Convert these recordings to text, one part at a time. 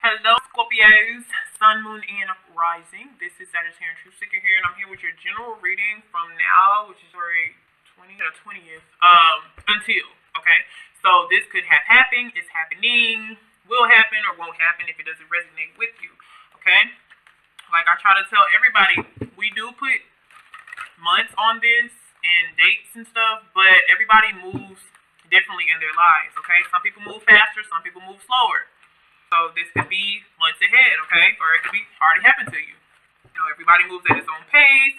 Hello, Scorpios, Sun, Moon, and Rising. This is Sagittarius Truth Seeker here, and I'm here with your general reading from now, which is February 20th, until, okay? So this could have happened, is happening, will happen, or won't happen if it doesn't resonate with you, okay? Like I try to tell everybody, we do put months on this and dates and stuff, but everybody moves differently in their lives, okay? Some people move faster, some people move slower. So this could be months ahead, okay? Or it could be already happened to you. You know, everybody moves at its own pace.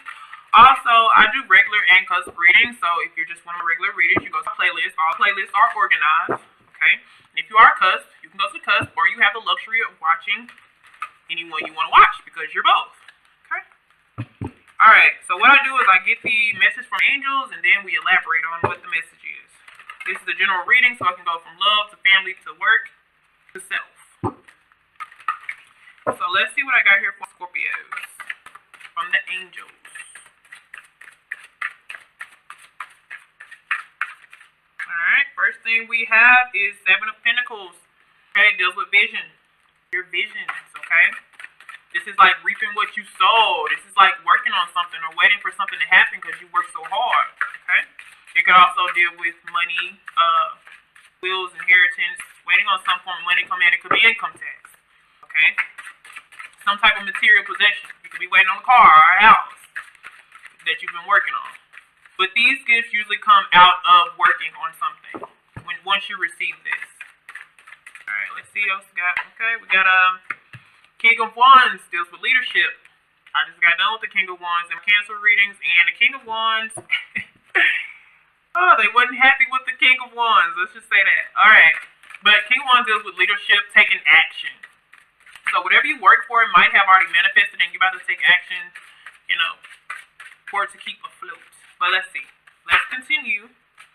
Also, I do regular and cusp readings. So if you're just one of the regular readers, you go to playlists. All playlists are organized, okay? And if you are cusp, you can go to cusp, or you have the luxury of watching anyone you want to watch because you're both, okay? Alright, so what I do is I get the message from angels, and then we elaborate on what the message is. This is a general reading, so I can go from love to family to work to self. So let's see what I got here for Scorpios from the angels. Alright, first thing we have is Seven of Pentacles. Okay, it deals with vision. Your visions, okay? This is like reaping what you sow. This is like working on something or waiting for something to happen because you work so hard, okay? It could also deal with money, wills, inheritance, waiting on some form of money come in. It could be income tax, okay? Some type of material possession. You could be waiting on a car or a house that you've been working on. But these gifts usually come out of working on something once you receive this. Alright, let's see what else we got. Okay, we got King of Wands deals with leadership. I just got done with the King of Wands and Cancer readings, and the King of Wands oh, they wasn't happy with the King of Wands. Let's just say that. Alright. But King of Wands deals with leadership, taking action. So whatever you work for, it might have already manifested and you're about to take action, you know, for it to keep afloat. But let's see. Let's continue.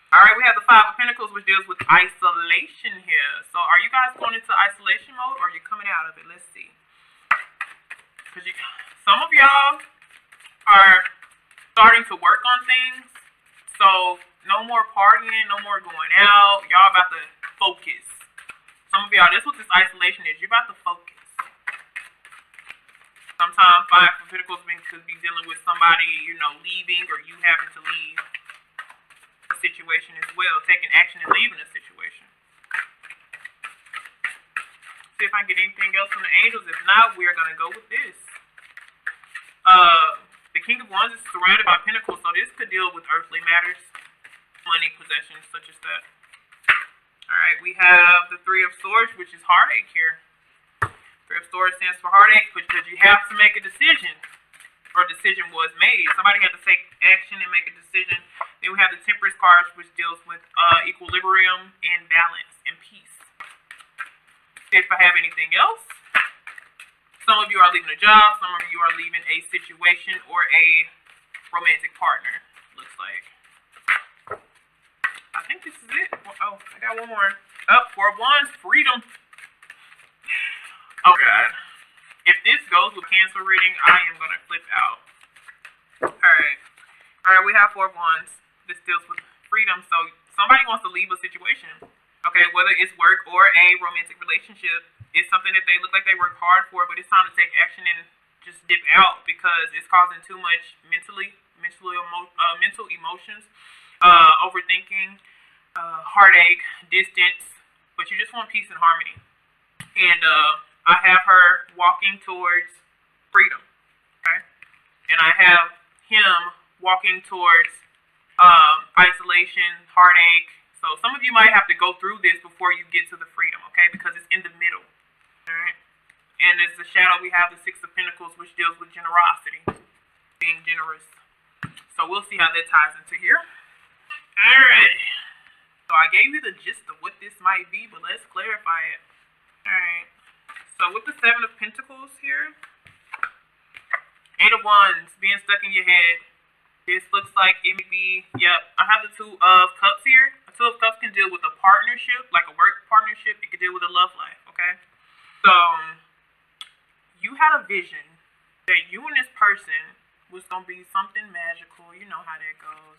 Alright, we have the Five of Pentacles, which deals with isolation here. So are you guys going into isolation mode, or are you coming out of it? Let's see. Because some of y'all are starting to work on things. So no more partying, no more going out. Y'all about to focus. Some of y'all, this is what this isolation is. You're about to focus. Sometimes Five of Pentacles could be dealing with somebody, you know, leaving, or you having to leave a situation as well. Taking action and leaving a situation. See if I can get anything else from the angels. If not, we are going to go with this. The King of Wands is surrounded by pentacles, so this could deal with earthly matters. Money, possessions, such as that. Alright, we have the Three of Swords, which is heartache here. Three of Swords stands for heartache because you have to make a decision, or a decision was made. Somebody had to take action and make a decision. Then we have the Temperance card, which deals with equilibrium and balance and peace. See if I have anything else. Some of you are leaving a job. Some of you are leaving a situation or a romantic partner, looks like. I think this is it. Oh, I got one more. Oh, Four of Wands, freedom. Oh God. If this goes with Cancer reading, I am going to flip out. Alright. Alright, we have Four of Wands. This deals with freedom. So somebody wants to leave a situation. Okay, whether it's work or a romantic relationship. It's something that they look like they work hard for, but it's time to take action and just dip out because it's causing too much mental emotions, overthinking, heartache, distance. But you just want peace and harmony. And I have her walking towards freedom, okay? And I have him walking towards isolation, heartache. So some of you might have to go through this before you get to the freedom, okay? Because it's in the middle, all right? And as the shadow, we have the Six of Pentacles, which deals with generosity, being generous. So we'll see how that ties into here. All right. So I gave you the gist of what this might be, but let's clarify it. All right. So with the Seven of Pentacles here, Eight of Wands being stuck in your head. This looks like it may be, yep, I have the Two of Cups here. A Two of Cups can deal with a partnership, like a work partnership. It can deal with a love life, okay? So you had a vision that you and this person was going to be something magical. You know how that goes.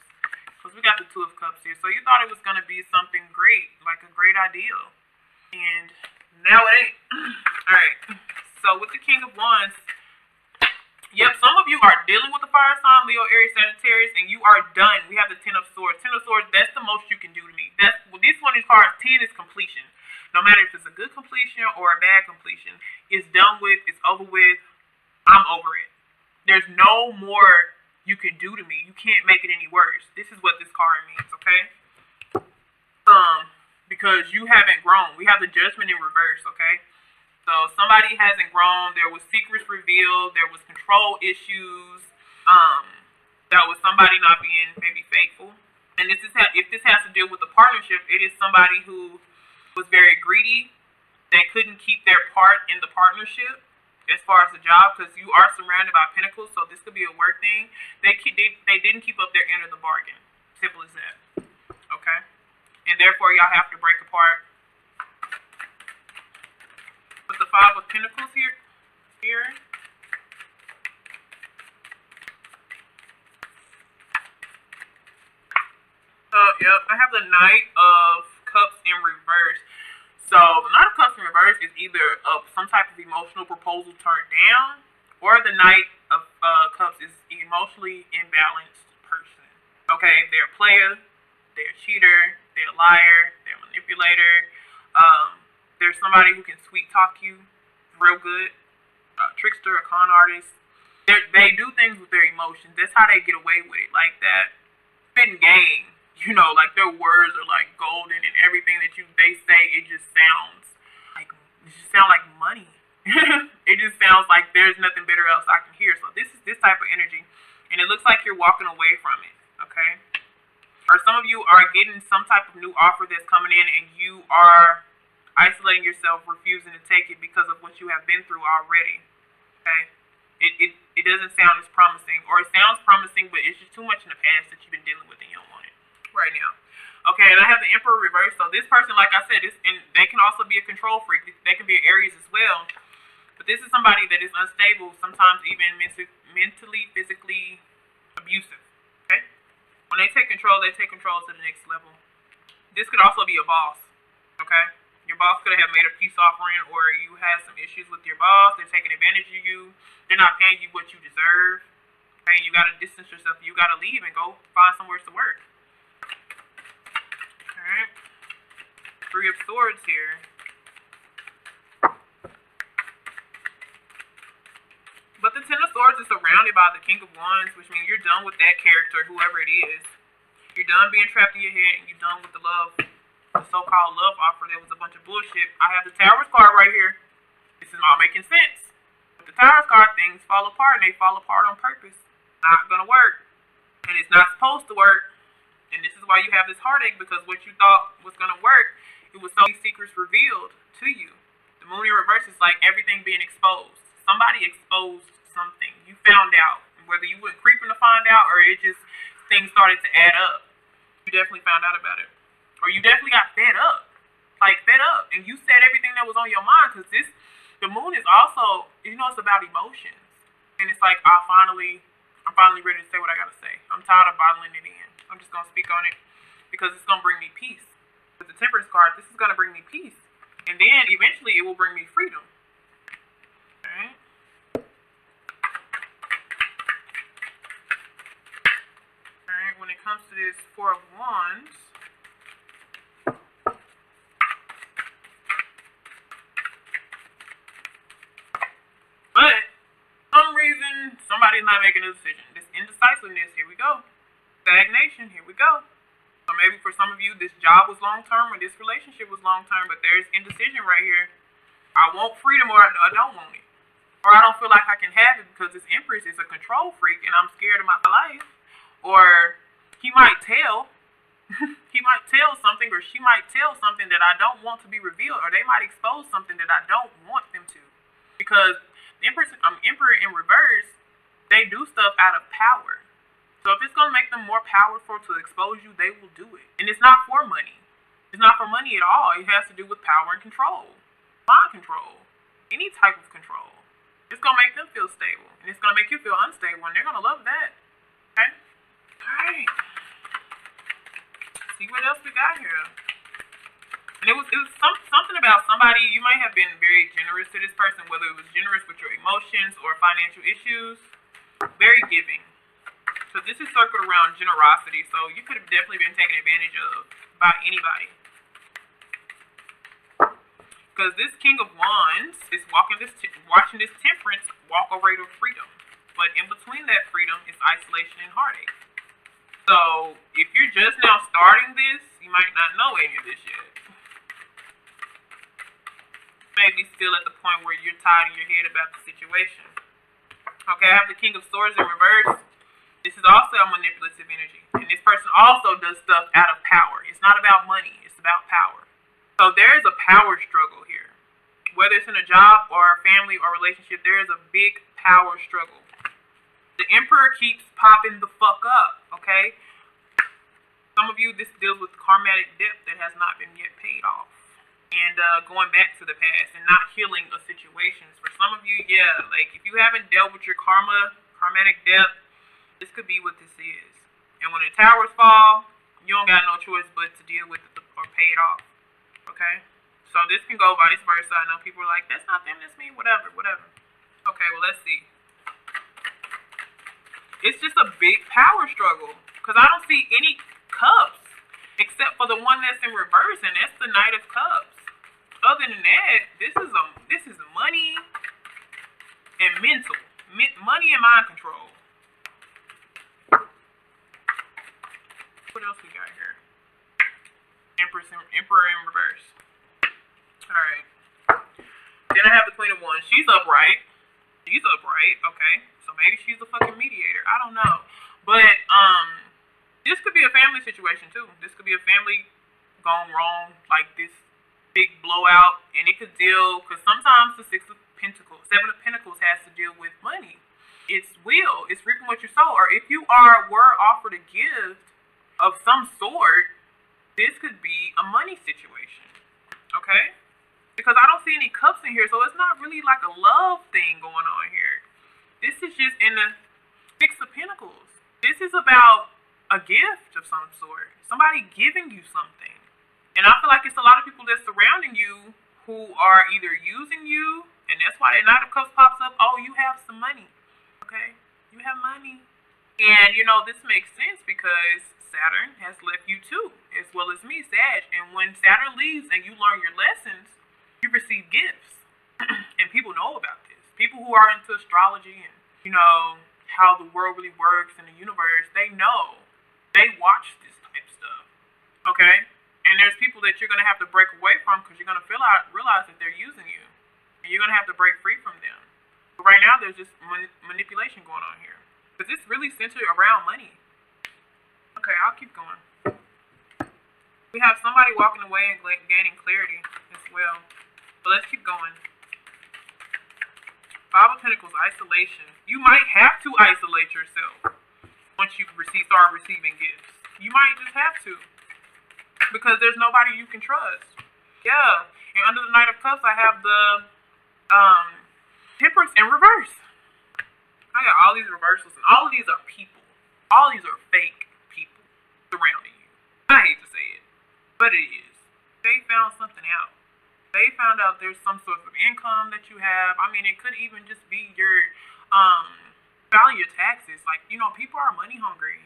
Because we got the Two of Cups here. So you thought it was going to be something great, like a great ideal. And Now it ain't. Alright. So with the King of Wands, yep, some of you are dealing with the fire sign, Leo, Aries, Sagittarius, and you are done. We have the Ten of Swords. Ten of Swords, that's the most you can do to me. That's, well, this one as far as 10 is completion. No matter if it's a good completion or a bad completion, it's done with, it's over with, I'm over it. There's no more you can do to me. You can't make it any worse. This is what this card means, okay? Because you haven't grown. We have the Judgment in reverse, okay? So somebody hasn't grown. There was secrets revealed. There was control issues. That was somebody not being maybe faithful. And this is if this has to do with the partnership, it is somebody who was very greedy. They couldn't keep their part in the partnership as far as the job, because you are surrounded by pentacles. So this could be a work thing. They didn't keep up their end of the bargain. Simple as that. Okay. And therefore, y'all have to break apart. With the Five of Pentacles here. Yep, I have the Knight of Cups in reverse. So the Knight of Cups in reverse is either some type of emotional proposal turned down, or the Knight of Cups is an emotionally imbalanced person. Okay, they're a player, they're a cheater, they're a liar, they're a manipulator. There's somebody who can sweet talk you real good, a trickster, a con artist. They do things with their emotions. That's how they get away with it, like that spitting game. You know, like their words are like golden, and everything that they say, it just sounds like money. It just sounds like there's nothing better else I can hear. So this is this type of energy, and it looks like you're walking away from it. Okay, or some of you are getting some type of new offer that's coming in, and you are isolating yourself, refusing to take it because of what you have been through already. Okay, it doesn't sound as promising, or it sounds promising, but it's just too much in the past that you've been dealing with and you don't want it right now. Okay, and I have the Emperor reversed. So this person, like I said, and they can also be a control freak. They can be an Aries as well. But this is somebody that is unstable, sometimes even mentally, physically abusive. Okay, when they take control to the next level. This could also be a boss. Okay. Your boss could have made a peace offering, or you had some issues with your boss. They're taking advantage of you. They're not paying you what you deserve. Okay, you got to distance yourself. You got to leave and go find somewhere to work. All right. Three of Swords here. But the Ten of Swords is surrounded by the King of Wands, which means you're done with that character, whoever it is. You're done being trapped in your head, and you're done with the love. The so-called love offer. There was a bunch of bullshit. I have the Taurus card right here. This is all making sense. With the Taurus card, things fall apart, and they fall apart on purpose. Not gonna work, and it's not supposed to work. And this is why you have this heartache, because what you thought was gonna work, it was so many secrets revealed to you. The Moon in reverse is like everything being exposed. Somebody exposed something. You found out, whether you went creeping to find out, or it just things started to add up. You definitely found out about it. Or you definitely got fed up. Like, fed up. And you said everything that was on your mind. Because the moon is also, you know, it's about emotions. And it's like, I'm finally ready to say what I got to say. I'm tired of bottling it in. I'm just going to speak on it. Because it's going to bring me peace. With the Temperance card, this is going to bring me peace. And then, eventually, it will bring me freedom. Alright? Alright, when it comes to this Four of Wands, but for some reason, somebody's not making a decision. This indecisiveness, here we go. Stagnation, here we go. So maybe for some of you, this job was long-term, or this relationship was long-term, but there's indecision right here. I want freedom, or I don't want it. Or I don't feel like I can have it because this Empress is a control freak, and I'm scared of my life. Or he might tell. He might tell something, or she might tell something that I don't want to be revealed, or they might expose something that I don't want them to. Because Emperor in reverse, they do stuff out of power. So if it's going to make them more powerful to expose you, they will do it. And it's not for money. It's not for money at all. It has to do with power and control. Mind control. Any type of control. It's going to make them feel stable. And it's going to make you feel unstable. And they're going to love that. Okay? Alright. See what else we got here. And it was something about somebody, you might have been very generous to this person, whether it was generous with your emotions or financial issues. Very giving. So this is circled around generosity. So you could have definitely been taken advantage of by anybody. Because this King of Wands is watching this Temperance walk a rate of freedom. But in between that freedom is isolation and heartache. So if you're just now starting this, you might not know any of this yet. Maybe still at the point where you're tired in your head about the situation. Okay, I have the King of Swords in reverse. This is also a manipulative energy. And this person also does stuff out of power. It's not about money. It's about power. So there is a power struggle here. Whether it's in a job or a family or relationship, there is a big power struggle. The Emperor keeps popping the fuck up, okay? Some of you, this deals with karmatic debt that has not been yet paid off. And going back to the past and not healing a situation. For some of you, yeah, like if you haven't dealt with your karmatic debt, this could be what this is. And when the towers fall, you don't got no choice but to deal with it or pay it off. Okay? So this can go vice versa. I know people are like, that's not them, that's me, whatever. Okay, well, let's see. It's just a big power struggle. Because I don't see any cups except for the one that's in reverse, and that's the Knight of Cups. Other than that, this is money and mental. Money and mind control. What else we got here? Emperor in reverse. Alright. Then I have the Queen of Wands. She's upright. Okay. So maybe she's a fucking mediator. I don't know. But, this could be a family situation too. This could be a family gone wrong. Like this big blowout. And it could deal, because sometimes the Seven of Pentacles has to deal with money. It's will. It's reaping what you sow. Or if you were offered a gift of some sort, this could be a money situation. Okay? Because I don't see any cups in here, so it's not really like a love thing going on here. This is just in the Six of Pentacles. This is about a gift of some sort. Somebody giving you something. And I feel like it's a lot of people that's surrounding you who are either using you, and that's why the Knight of Cups pops up. Oh, you have some money. Okay? You have money. And, you know, this makes sense because Saturn has left you too, as well as me, Sag. And when Saturn leaves and you learn your lessons, you receive gifts. And people know about this. People who are into astrology and, you know, how the world really works in the universe, they know. They watch this type of stuff. Okay? And there's people that you're going to have to break away from because you're going to realize that they're using you. And you're going to have to break free from them. But right now, there's just manipulation going on here. Because it's really centered around money. Okay, I'll keep going. We have somebody walking away and gaining clarity as well. But let's keep going. Five of Pentacles, isolation. You might have to isolate yourself once you start receiving gifts. You might just have to. Because there's nobody you can trust. Yeah. And under the Knight of Cups, I have the Temperance in reverse. I got all these reversals, and all of these are people. All these are fake people surrounding you. I hate to say it, but it is. They found something out. They found out there's some sort of income that you have. I mean, it could even just be your filing your taxes. Like, you know, people are money hungry.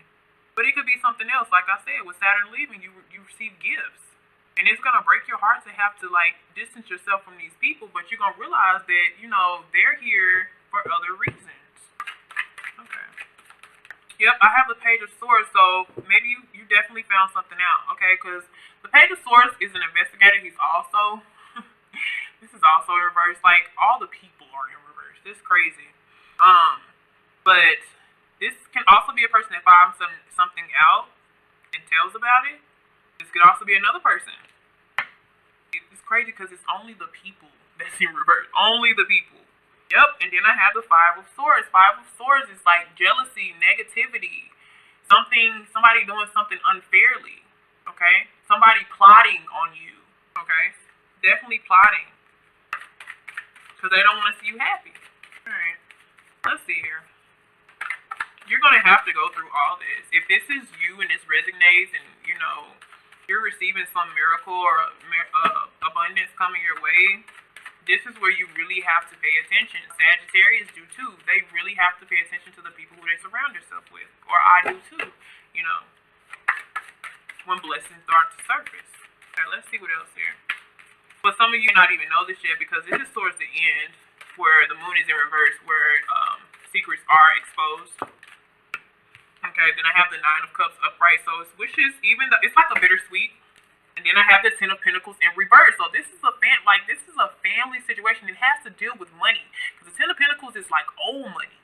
But it could be something else. Like I said, with Saturn leaving, you receive gifts. And it's going to break your heart to have to, like, distance yourself from these people. But you're going to realize that, you know, they're here for other reasons. Okay. Yep, I have the Page of Swords. So maybe you definitely found something out. Okay, because the Page of Swords is an investigator. He's also, this is also in reverse. Like, all the people are in reverse. This is crazy. But this can also be a person that finds something out and tells about it. This could also be another person. It's crazy because it's only the people that's in reverse. Only the people. Yep, and then I have the Five of Swords. Five of Swords is like jealousy, negativity. Somebody doing something unfairly. Okay? Somebody plotting on you. Okay? Definitely plotting. Because they don't want to see you happy. Alright. Let's see here. You're going to have to go through all this. If this is you and this resonates and, you know, you're receiving some miracle or abundance coming your way. This is where you really have to pay attention. Sagittarius do too. They really have to pay attention to the people who they surround themselves with. Or I do too, you know, when blessings start to surface. Okay, let's see what else here. But some of you not even know this yet because this is towards the end where the moon is in reverse, where secrets are exposed. Okay, then I have the Nine of Cups upright. So it's wishes, even though it's like a bittersweet. And then I have the Ten of Pentacles in reverse. So this is a family situation. It has to deal with money. Because the Ten of Pentacles is like old money.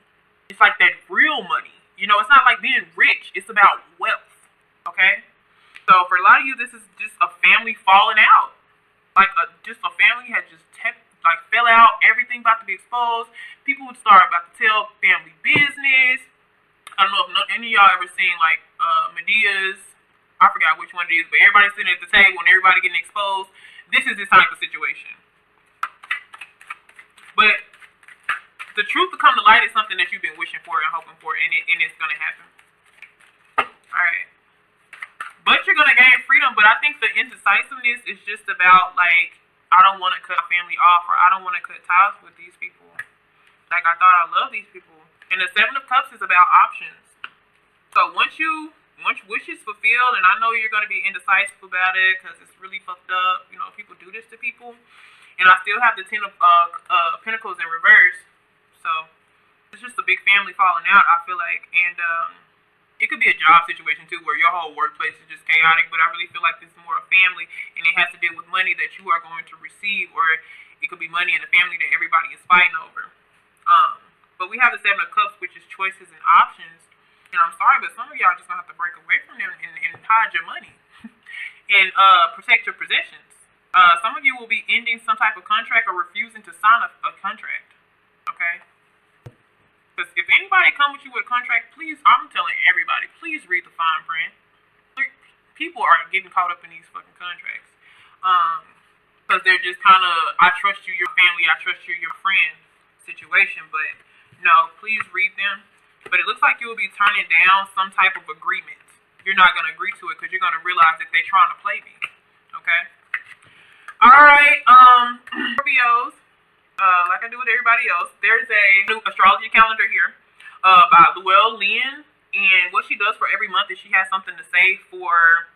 It's like that real money. You know, it's not like being rich. It's about wealth. Okay? So for a lot of you, this is just a family falling out. Like just a family had just fell out. Everything about to be exposed. People would start about to tell family business. I don't know if any of y'all ever seen like Medea's. I forgot which one it is, but everybody's sitting at the table and everybody getting exposed. This is this type of situation. But the truth to come to light is something that you've been wishing for and hoping for, and it's going to happen. Alright. But you're going to gain freedom, but I think the indecisiveness is just about, like, I don't want to cut my family off, or I don't want to cut ties with these people. Like, I thought I loved these people. And the Seven of Cups is about options. So once wish is fulfilled, and I know you're going to be indecisive about it because it's really fucked up. You know, people do this to people. And I still have the Ten of Pentacles in reverse. So it's just a big family falling out, I feel like. And it could be a job situation too where your whole workplace is just chaotic. But I really feel like this is more a family, and it has to deal with money that you are going to receive, or it could be money in the family that everybody is fighting over. But we have the Seven of Cups, which is choices and options. And I'm sorry, but some of y'all just gonna have to break away from them and hide your money and protect your possessions. Some of you will be ending some type of contract or refusing to sign a contract. Okay? Because if anybody come with you with a contract, please, I'm telling everybody, please read the fine print. People are getting caught up in these fucking contracts. Because they're just kind of, I trust you, your family, I trust you, your friend situation. But no, please read them. But it looks like you will be turning down some type of agreement. You're not going to agree to it because you're going to realize that they're trying to play me. Okay? Alright, Scorpios, like I do with everybody else, there's a new astrology calendar here by Luelle Lynn. And what she does for every month is she has something to say for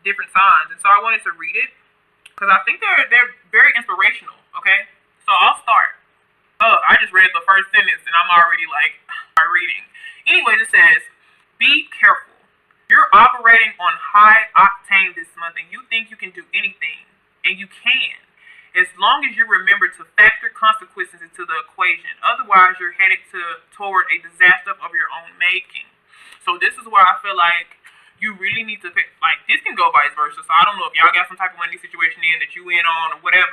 different signs. And so I wanted to read it because I think they're very inspirational. Okay? So I'll start. Oh, I just read the first sentence and I'm already like, reading. Anyways, it says, be careful. You're operating on high octane this month and you think you can do anything. And you can. As long as you remember to factor consequences into the equation. Otherwise, you're headed toward a disaster of your own making. So this is where I feel like you really need to pick, like, this can go vice versa. So I don't know if y'all got some type of money situation in that you in on or whatever.